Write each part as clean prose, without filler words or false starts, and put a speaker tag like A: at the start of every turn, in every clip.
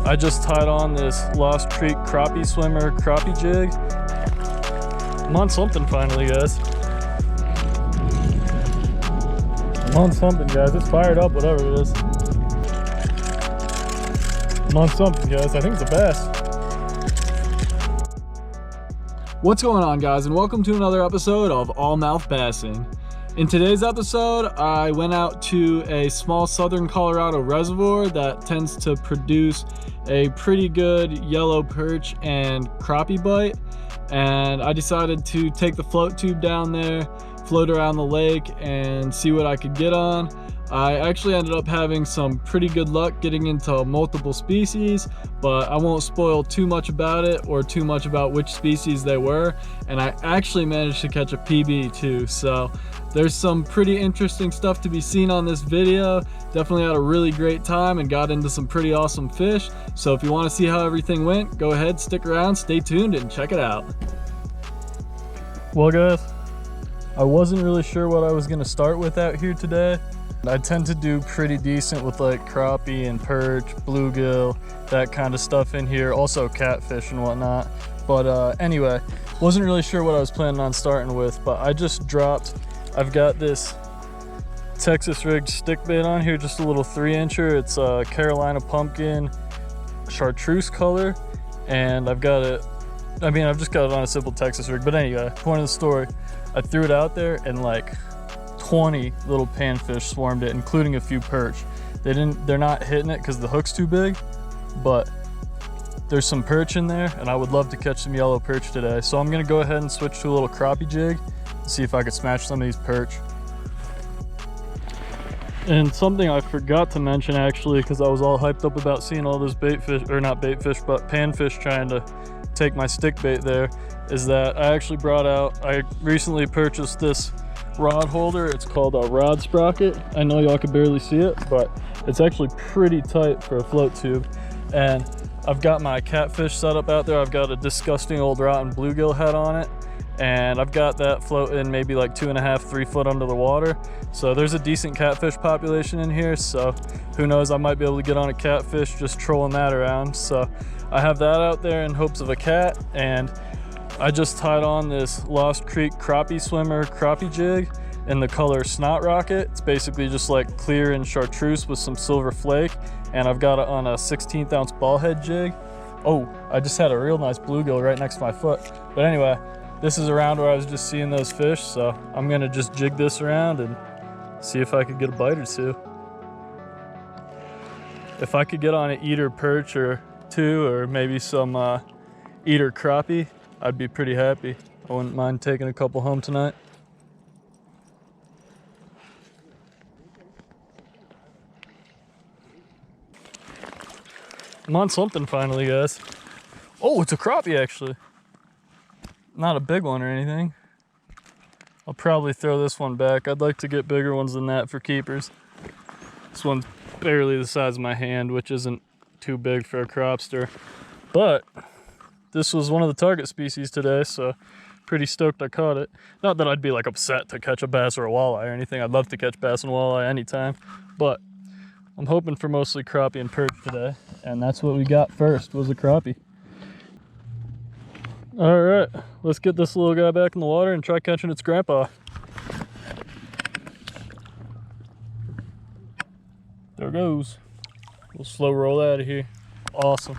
A: I just tied on this Lost Creek crappie swimmer crappie jig. I'm on something finally, guys. I'm on something, guys. It's fired up, whatever it is. I'm on something, guys. I think it's a bass. What's going on, guys, and welcome to another episode of All Mouth Bassing. In today's episode, I went out to a small southern Colorado reservoir that tends to produce a pretty good yellow perch and crappie bite, and I decided to take the float tube down there, float around the lake, and see what I could get on. I actually ended up having some pretty good luck getting into multiple species, but I won't spoil too much about it or too much about which species they were. And I actually managed to catch a PB too, so there's some pretty interesting stuff to be seen on this video. Definitely had a really great time and got into some pretty awesome fish. So if you want to see how everything went, go ahead, stick around, stay tuned, and check it out. Well, guys, I wasn't really sure what I was going to start with out here today. I tend to do pretty decent with like crappie and perch, bluegill, that kind of stuff in here, also catfish and whatnot. But anyway, wasn't really sure what I was planning on starting with, but I just dropped, I've got this Texas rigged stick bait on here, just a little 3-incher. It's a Carolina pumpkin chartreuse color, and I've got it, I've just got it on a simple Texas rig. But anyway, point of the story, I threw it out there and like 20 little panfish swarmed it, including a few perch. They're not hitting it because the hook's too big, but there's some perch in there, and I would love to catch some yellow perch today. So I'm gonna go ahead and switch to a little crappie jig and see if I could smash some of these perch. And something I forgot to mention, actually, because I was all hyped up about seeing all this bait fish, or not bait fish, but panfish trying to take my stick bait there, is that I actually brought out, I recently purchased this rod holder. It's called a rod sprocket. I know y'all can barely see it, but it's actually pretty tight for a float tube. And I've got my catfish set up out there. I've got a disgusting old rotten bluegill head on it, and I've got that floating maybe like 2.5, 3 foot under the water. So there's a decent catfish population in here, so who knows, I might be able to get on a catfish just trolling that around. So I have that out there in hopes of a cat, and I just tied on this Lost Creek crappie swimmer crappie jig in the color Snot Rocket. It's basically just like clear and chartreuse with some silver flake, and I've got it on a 16th ounce ball head jig. Oh, I just had a real nice bluegill right next to my foot. But anyway, this is around where I was just seeing those fish, so I'm gonna just jig this around and see if I could get a bite or two. If I could get on an eater perch or two, or maybe some eater crappie, I'd be pretty happy. I wouldn't mind taking a couple home tonight. I'm on something finally, guys. Oh, it's a crappie actually. Not a big one or anything. I'll probably throw this one back. I'd like to get bigger ones than that for keepers. This one's barely the size of my hand, which isn't too big for a cropster. But this was one of the target species today, so pretty stoked I caught it. Not that I'd be like upset to catch a bass or a walleye or anything. I'd love to catch bass and walleye anytime, but I'm hoping for mostly crappie and perch today, and that's what we got first, was a crappie. All right, let's get this little guy back in the water and try catching its grandpa. There goes. We'll slow roll out of here. Awesome.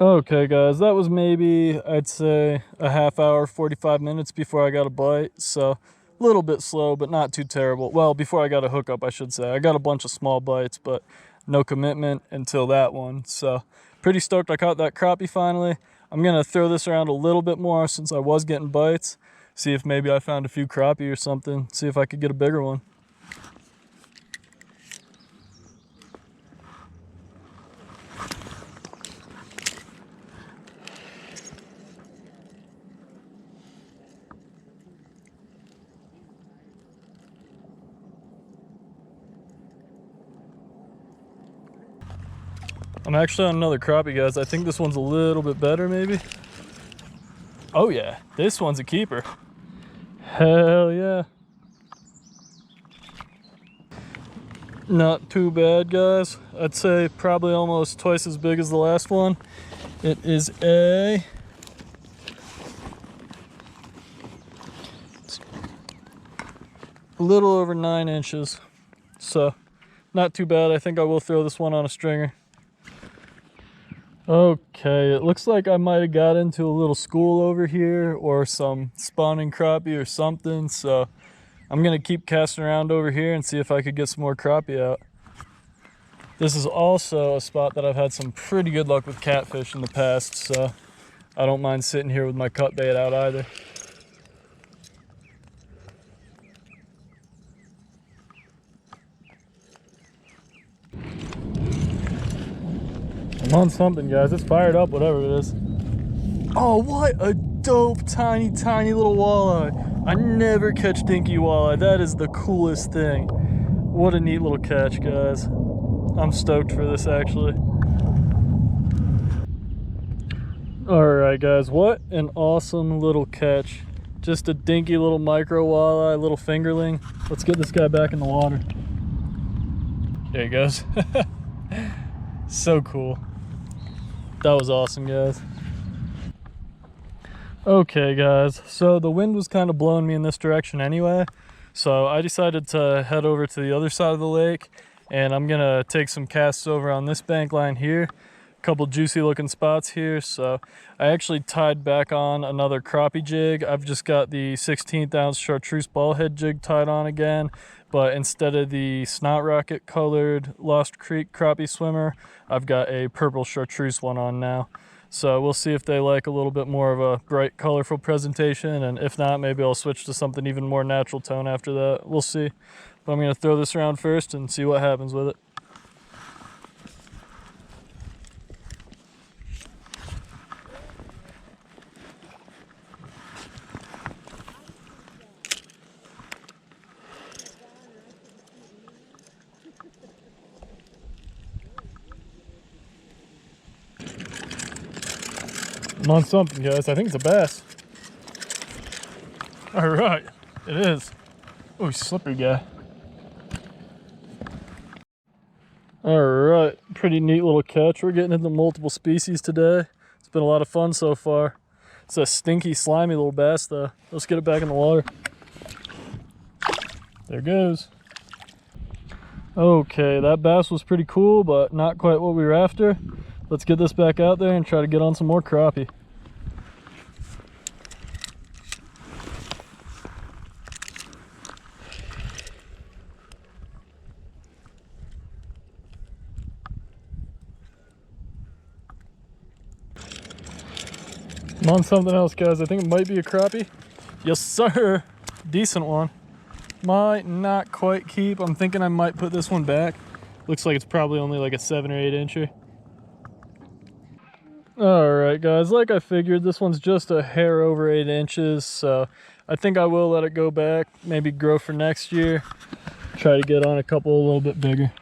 A: Okay, guys, that was maybe, I'd say, a half hour, 45 minutes before I got a bite. So a little bit slow, but not too terrible. Well, before I got a hookup, I should say. I got a bunch of small bites, but no commitment until that one. So pretty stoked I caught that crappie finally. I'm going to throw this around a little bit more since I was getting bites. See if maybe I found a few crappie or something. See if I could get a bigger one. I'm actually on another crappie, guys. I think this one's a little bit better, maybe. Oh yeah, this one's a keeper. Hell yeah. Not too bad, guys. I'd say probably almost twice as big as the last one. It is a little over 9 inches, so not too bad. I think I will throw this one on a stringer. Okay, it looks like I might have got into a little school over here or some spawning crappie or something, so I'm gonna keep casting around over here and see if I could get some more crappie out. This is also a spot that I've had some pretty good luck with catfish in the past, so I don't mind sitting here with my cut bait out either. I'm on something, guys. It's fired up, whatever it is. Oh, what a dope, tiny little walleye. I never catch dinky walleye. That is the coolest thing. What a neat little catch, guys. I'm stoked for this, actually. Alright, guys, what an awesome little catch. Just a dinky little micro walleye, little fingerling. Let's get this guy back in the water. There he goes. So cool. That was awesome, guys. Okay, guys, so the wind was kind of blowing me in this direction anyway, so I decided to head over to the other side of the lake, and I'm gonna take some casts over on this bank line here. A couple juicy looking spots here. So I actually tied back on another crappie jig. I've just got the 16th ounce chartreuse ball head jig tied on again, but instead of the snot rocket colored Lost Creek crappie swimmer, I've got a purple chartreuse one on now. So we'll see if they like a little bit more of a bright, colorful presentation, and if not, maybe I'll switch to something even more natural tone after that. We'll see. But I'm gonna throw this around first and see what happens with it. I'm on something, guys. I think it's a bass. All right, it is. Oh, slippery guy. All right, pretty neat little catch. We're getting into multiple species today. It's been a lot of fun so far. It's a stinky, slimy little bass though. Let's get it back in the water. There goes. Okay, that bass was pretty cool, but not quite what we were after. Let's get this back out there and try to get on some more crappie. I'm on something else, guys. I think it might be a crappie. Yes, sir. Decent one. Might not quite keep. I'm thinking I might put this one back. Looks like it's probably only like a 7 or 8 incher. Alright, guys, like I figured, this one's just a hair over 8 inches, so I think I will let it go back, maybe grow for next year. Try to get on a couple a little bit bigger.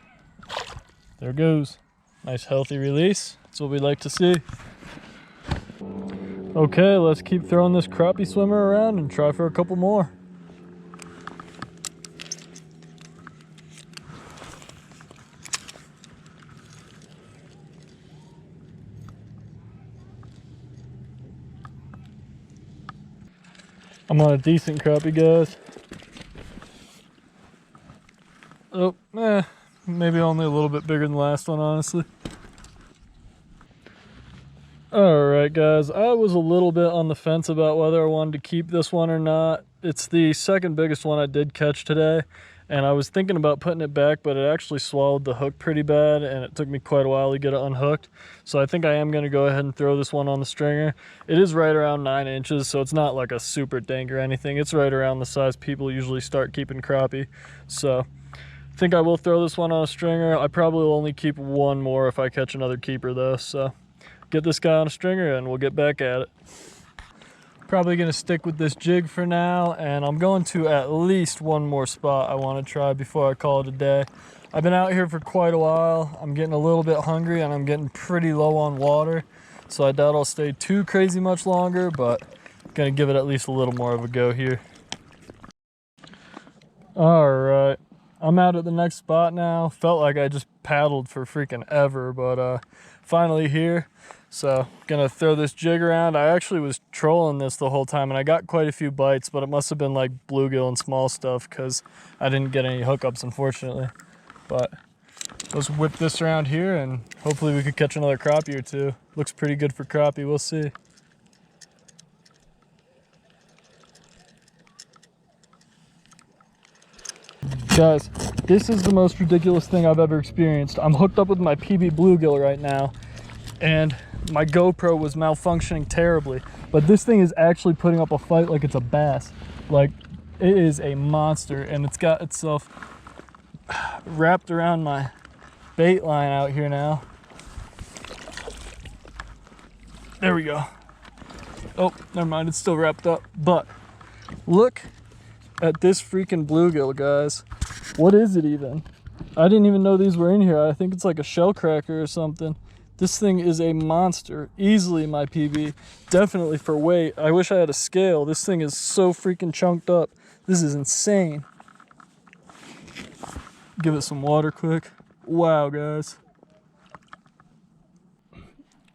A: There goes. Nice healthy release. That's what we like to see. Okay, let's keep throwing this crappie swimmer around and try for a couple more. I'm on a decent crappie, guys. Oh, maybe only a little bit bigger than the last one, honestly. Alright, guys, I was a little bit on the fence about whether I wanted to keep this one or not. It's the second biggest one I did catch today, and I was thinking about putting it back, but it actually swallowed the hook pretty bad, and it took me quite a while to get it unhooked. So I think I am going to go ahead and throw this one on the stringer. It is right around 9 inches, so it's not like a super dank or anything. It's right around the size people usually start keeping crappie. So I think I will throw this one on a stringer. I probably will only keep one more if I catch another keeper though, so get this guy on a stringer and we'll get back at it. Probably gonna stick with this jig for now, and I'm going to at least one more spot I want to try before I call it a day. I've been out here for quite a while. I'm getting a little bit hungry and I'm getting pretty low on water, so I doubt I'll stay too crazy much longer, but I'm gonna give it at least a little more of a go here. All right, I'm out at the next spot now. Felt like I just paddled for freaking ever, but finally here. So gonna throw this jig around. I actually was trolling this the whole time and I got quite a few bites, but it must have been like bluegill and small stuff because I didn't get any hookups, unfortunately. But let's whip this around here and hopefully we could catch another crappie or two. Looks pretty good for crappie, we'll see. Guys, this is the most ridiculous thing I've ever experienced. I'm hooked up with my PB bluegill right now and my GoPro was malfunctioning terribly, but this thing is actually putting up a fight like it's a bass. Like, it is a monster, and it's got itself wrapped around my bait line out here now. There we go. Oh, never mind, it's still wrapped up. But look at this freaking bluegill, guys. What is it even? I didn't even know these were in here. I think it's like a shell cracker or something. This thing is a monster. Easily my PB. Definitely for weight. I wish I had a scale. This thing is so freaking chunked up. This is insane. Give it some water quick. Wow, guys.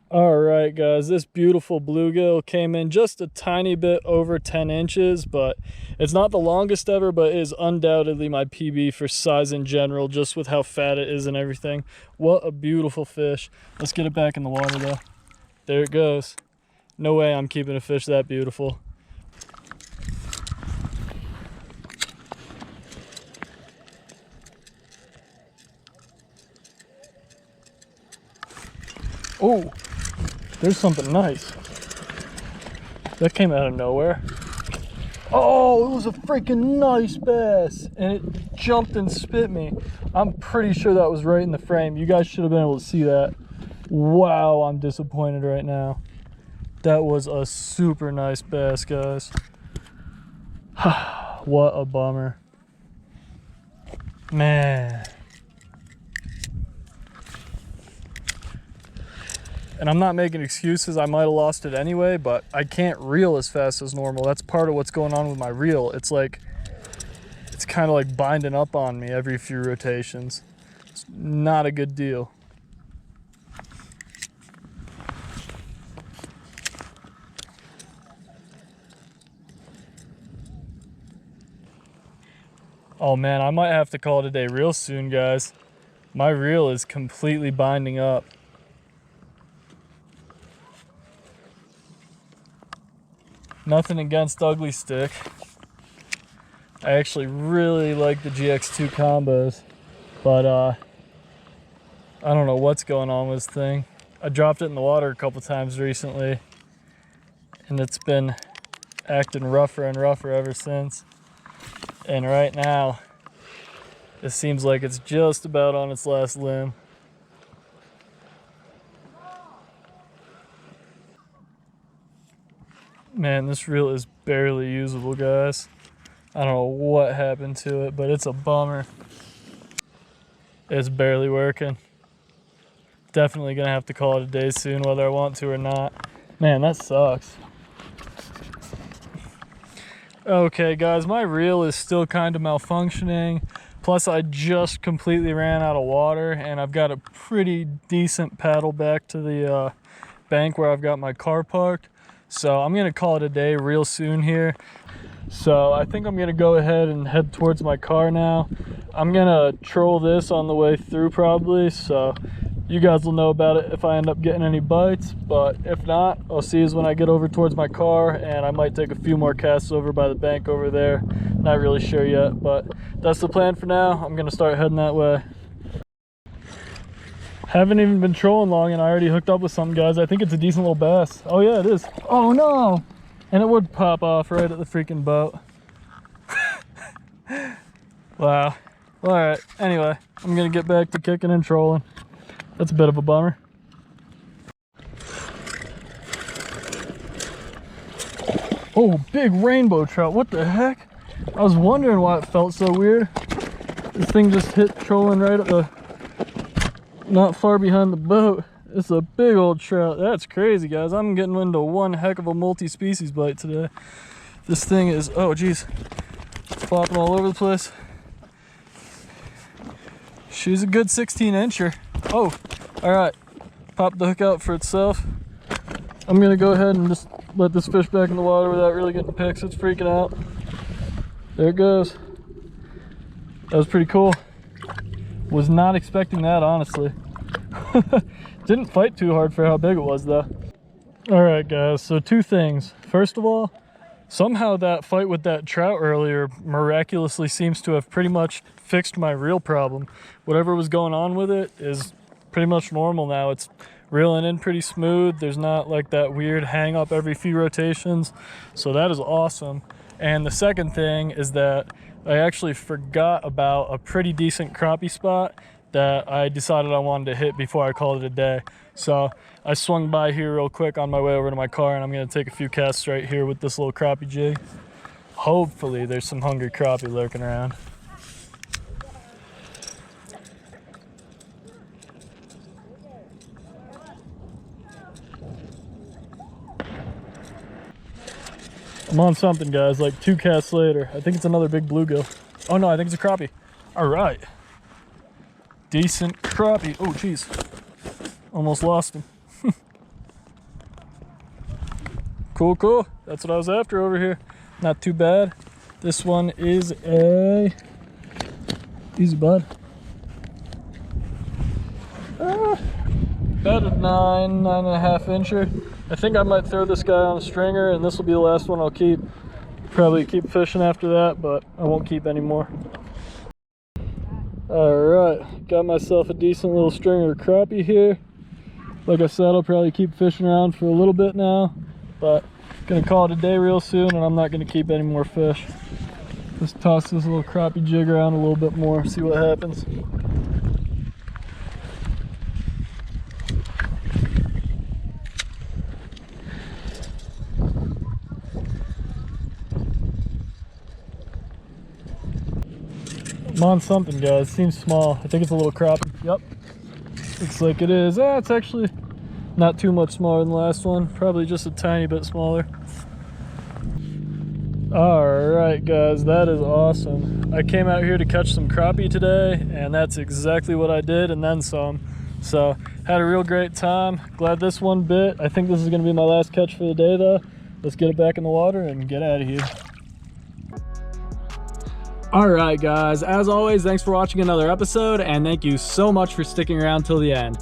A: All right, guys, this beautiful bluegill came in just a tiny bit over 10 inches, but it's not the longest ever, but it is undoubtedly my PB for size in general, just with how fat it is and everything. What a beautiful fish. Let's get it back in the water though. There it goes. No way I'm keeping a fish that beautiful. Oh, there's something nice. That came out of nowhere. Oh, it was a freaking nice bass. And it jumped and spit me. I'm pretty sure that was right in the frame. You guys should have been able to see that. Wow, I'm disappointed right now. That was a super nice bass, guys. What a bummer. Man. And I'm not making excuses, I might have lost it anyway, but I can't reel as fast as normal. That's part of what's going on with my reel. It's like, it's kind of like binding up on me every few rotations. It's not a good deal. Oh man, I might have to call it a day real soon, guys. My reel is completely binding up. Nothing against Ugly Stick. I actually really like the GX2 combos, but I don't know what's going on with this thing. I dropped it in the water a couple times recently, and it's been acting rougher and rougher ever since. And right now, it seems like it's just about on its last limb. Man, this reel is barely usable, guys. I don't know what happened to it, but it's a bummer. It's barely working. Definitely gonna have to call it a day soon, whether I want to or not. Man, that sucks. Okay, guys, my reel is still kind of malfunctioning. Plus, I just completely ran out of water, and I've got a pretty decent paddle back to the bank where I've got my car parked. So I'm gonna call it a day real soon here. So I think I'm gonna go ahead and head towards my car now. I'm gonna troll this on the way through probably, so you guys will know about it if I end up getting any bites, but if not, I'll see you when I get over towards my car, and I might take a few more casts over by the bank over there. Not really sure yet, but that's the plan for now. I'm gonna start heading that way. Haven't even been trolling long and I already hooked up with something, guys. I think it's a decent little bass. Oh yeah, it is. Oh no! And it would pop off right at the freaking boat. Wow. All right, anyway, I'm gonna get back to kicking and trolling. That's a bit of a bummer. Oh, big rainbow trout, what the heck? I was wondering why it felt so weird. This thing just hit trolling right at the, not far behind the boat. It's a big old trout. That's crazy, guys. I'm getting into one heck of a multi-species bite today. This thing is, oh geez, flopping all over the place. She's a good 16-incher. Oh, all right. Pop the hook out for itself. I'm gonna go ahead and just let this fish back in the water without really getting picks. It's freaking out. There it goes. That was pretty cool. Was not expecting that, honestly. Didn't fight too hard for how big it was though. All right guys, so two things. First of all, somehow that fight with that trout earlier miraculously seems to have pretty much fixed my reel problem. Whatever was going on with it is pretty much normal now. It's reeling in pretty smooth. There's not like that weird hang up every few rotations. So that is awesome. And the second thing is that I actually forgot about a pretty decent crappie spot that I decided I wanted to hit before I called it a day. So I swung by here real quick on my way over to my car, and I'm gonna take a few casts right here with this little crappie jig. Hopefully there's some hungry crappie lurking around. I'm on something, guys, like 2 casts later. I think it's another big bluegill. Oh no, I think it's a crappie. All right. Decent crappie. Oh, geez. Almost lost him. Cool, cool. That's what I was after over here. Not too bad. This one is a... Easy, bud. About a 9.5 incher. I think I might throw this guy on a stringer, and this will be the last one I'll keep. Probably keep fishing after that, but I won't keep any more. All right, got myself a decent little stringer crappie here. Like I said, I'll probably keep fishing around for a little bit now, but gonna call it a day real soon, and I'm not gonna keep any more fish. Just toss this little crappie jig around a little bit more, see what happens. I'm on something, guys. Seems small. I think it's a little crappie. Yep. Looks like it is. It's actually not too much smaller than the last one. Probably just a tiny bit smaller. Alright, guys. That is awesome. I came out here to catch some crappie today, and that's exactly what I did, and then some. So, had a real great time. Glad this one bit. I think this is going to be my last catch for the day, though. Let's get it back in the water and get out of here. Alright guys, as always, thanks for watching another episode, and thank you so much for sticking around till the end.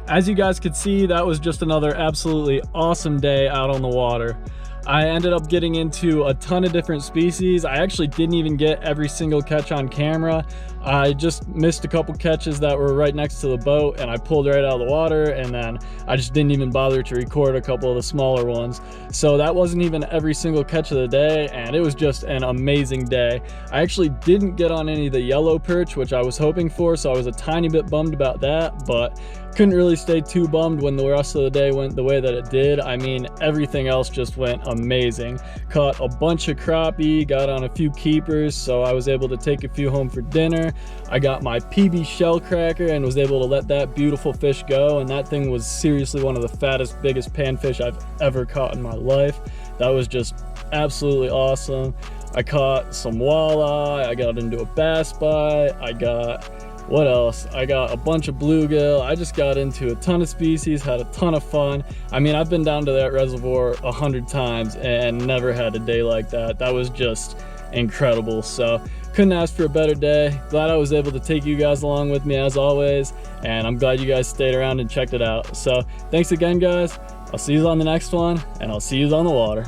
A: As you guys could see, that was just another absolutely awesome day out on the water. I ended up getting into a ton of different species. I actually didn't even get every single catch on camera. I just missed a couple catches that were right next to the boat, and I pulled right out of the water, and then I just didn't even bother to record a couple of the smaller ones. So that wasn't even every single catch of the day, and it was just an amazing day. I actually didn't get on any of the yellow perch, which I was hoping for, so I was a tiny bit bummed about that, but couldn't really stay too bummed when the rest of the day went the way that it did. I mean, everything else just went amazing. Caught a bunch of crappie, got on a few keepers, so I was able to take a few home for dinner. I got my PB shell cracker and was able to let that beautiful fish go, and that thing was seriously one of the fattest, biggest panfish I've ever caught in my life. That was just absolutely awesome. I caught some walleye, I got into a bass bite, I got, what else? I got a bunch of bluegill. I just got into a ton of species, had a ton of fun. I mean, I've been down to that reservoir 100 times and never had a day like that. That was just incredible. So couldn't ask for a better day. Glad I was able to take you guys along with me as always, and I'm glad you guys stayed around and checked it out. So thanks again, guys. I'll see you on the next one, and I'll see you on the water.